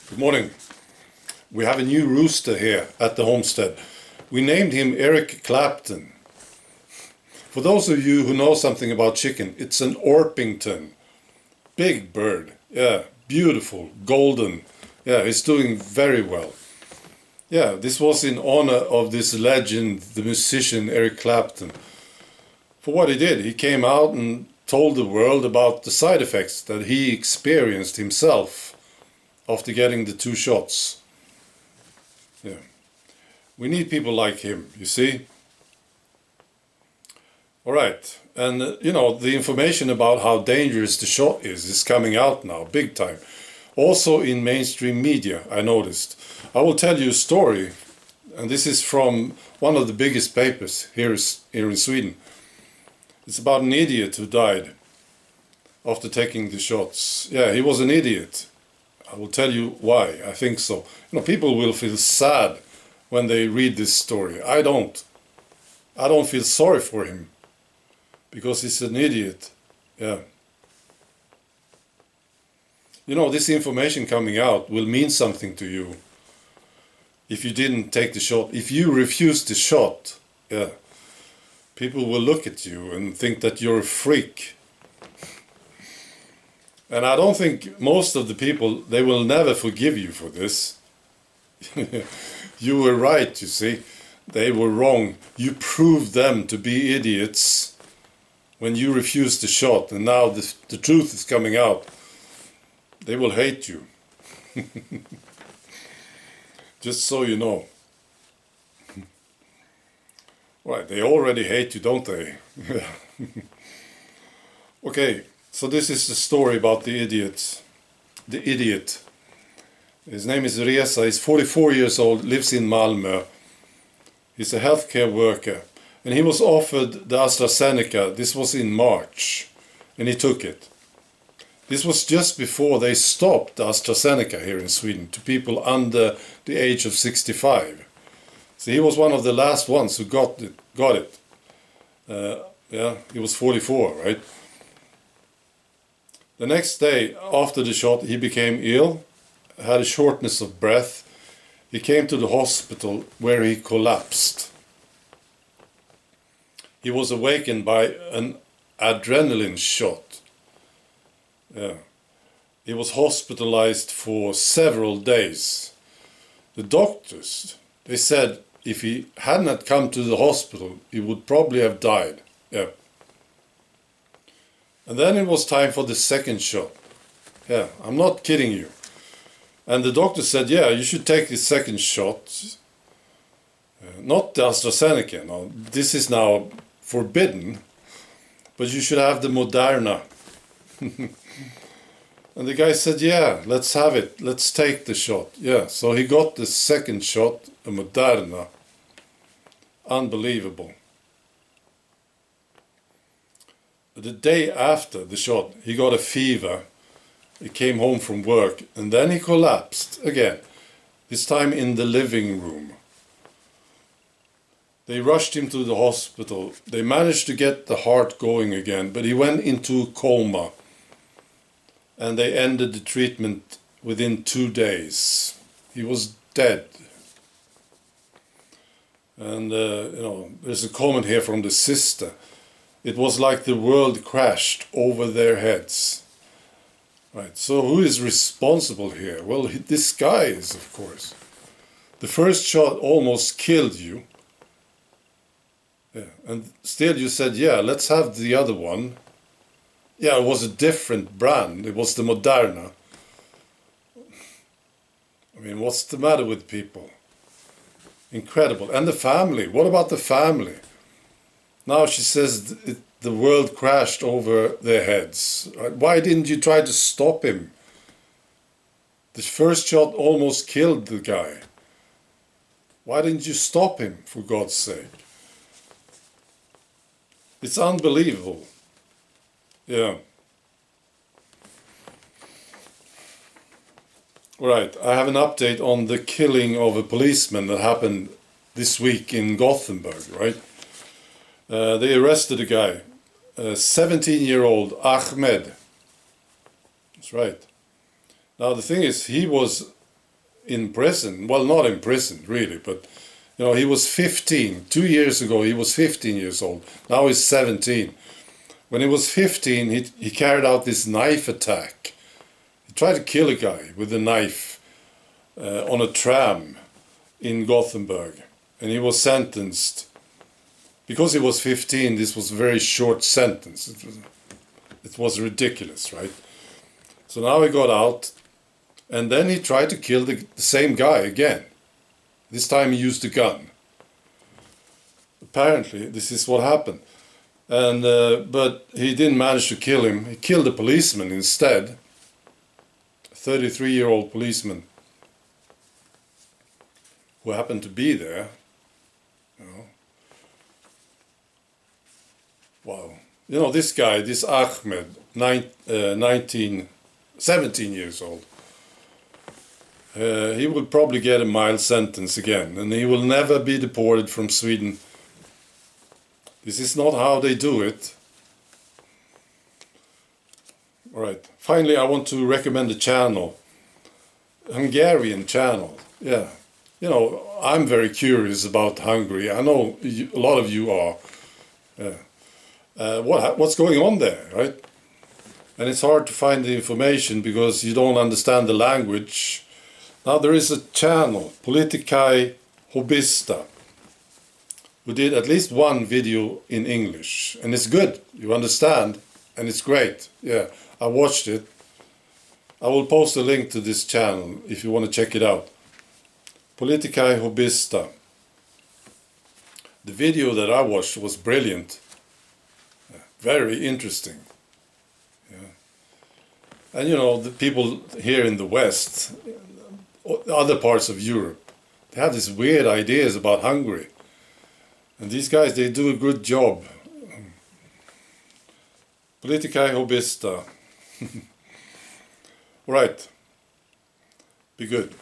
Good morning. We have a new rooster here at the homestead. We named him Eric Clapton. For those of you who know something about chicken, it's an Orpington. Big bird. Yeah, beautiful, golden. Yeah, he's doing very well. Yeah, this was in honor of this legend, the musician Eric Clapton. For what he did, he came out and told the world about the side effects that he experienced himself after getting the 2 shots. Yeah. We need people like him, you see. All right, and the information about how dangerous the shot is coming out now, big time. Also in mainstream media, I noticed. I will tell you a story, and this is from one of the biggest papers here in Sweden. It's about an idiot who died after taking the shots. Yeah, he was an idiot. I will tell you why I think so. People will feel sad when they read this story. I don't. I don't feel sorry for him because he's an idiot. Yeah. This information coming out will mean something to you if you didn't take the shot. If you refuse the shot, yeah, people will look at you and think that you're a freak. And I don't think most of the people, they will never forgive you for this. You were right, you see. They were wrong. You proved them to be idiots when you refused the shot. And now the truth is coming out. They will hate you. Just so you know. Right, they already hate you, don't they? Okay. So this is the story about the idiot. The idiot. His name is Reza. He's 44 years old, lives in Malmö. He's a healthcare worker. And he was offered the AstraZeneca. This was in March. And he took it. This was just before they stopped the AstraZeneca here in Sweden to people under the age of 65. So he was one of the last ones who got it. Yeah, he was 44, right? The next day after the shot, he became ill, had a shortness of breath. He came to the hospital where he collapsed. He was awakened by an adrenaline shot. Yeah. He was hospitalized for several days. The doctors, they said if he had not come to the hospital, he would probably have died. Yeah. And then it was time for the second shot. Yeah, I'm not kidding you. And the doctor said, yeah, you should take the second shot. Not the AstraZeneca, no. This is now forbidden. But you should have the Moderna. And the guy said, yeah, let's have it. Let's take the shot. Yeah, so he got the second shot, a Moderna. Unbelievable. The day after the shot, he got a fever. He came home from work and then he collapsed again, this time in the living room. They rushed him to the hospital. They managed to get the heart going again, but he went into a coma. And they ended the treatment within 2 days. He was dead. And, there's a comment here from the sister. It was like the world crashed over their heads. Right, so who is responsible here? Well, this guy is, of course. The first shot almost killed you. Yeah, and still you said, yeah, let's have the other one. Yeah, it was a different brand. It was the Moderna. I mean, what's the matter with people? Incredible. And the family. What about the family? Now she says the world crashed over their heads. Why didn't you try to stop him? The first shot almost killed the guy. Why didn't you stop him, for God's sake? It's unbelievable. Yeah. Right, I have an update on the killing of a policeman that happened this week in Gothenburg, right? They arrested a guy, a 17-year-old Ahmed. That's right. Now the thing is, he was in prison. Well, not in prison, really, but you know, he was 15. 2 years ago, he was 15 years old. Now he's 17. When he was 15, he carried out this knife attack. He tried to kill a guy with a knife on a tram in Gothenburg. And he was sentenced. Because he was 15, this was a very short sentence. It was ridiculous, right? So now he got out, and then he tried to kill the same guy again. This time he used a gun. Apparently, this is what happened. And but he didn't manage to kill him. He killed a policeman instead. A 33-year-old policeman who happened to be there. You know. Wow. You know, this guy, this Ahmed, 17 years old. He will probably get a mild sentence again, and he will never be deported from Sweden. This is not how they do it. All right. Finally, I want to recommend a channel, Hungarian channel. Yeah. You know, I'm very curious about Hungary. I know a lot of you are. What's going on there, right? And it's hard to find the information because you don't understand the language. Now there is a channel, Politikai Hobbyista, who did at least one video in English, and it's good. You understand, and it's great. Yeah, I watched it. I will post a link to this channel if you want to check it out. Politikai Hobbyista. The video that I watched was brilliant. Very interesting. Yeah. And you know, the people here in the West, other parts of Europe, they have these weird ideas about Hungary. And these guys, they do a good job. Politikai Hobbyista. All right. Be good.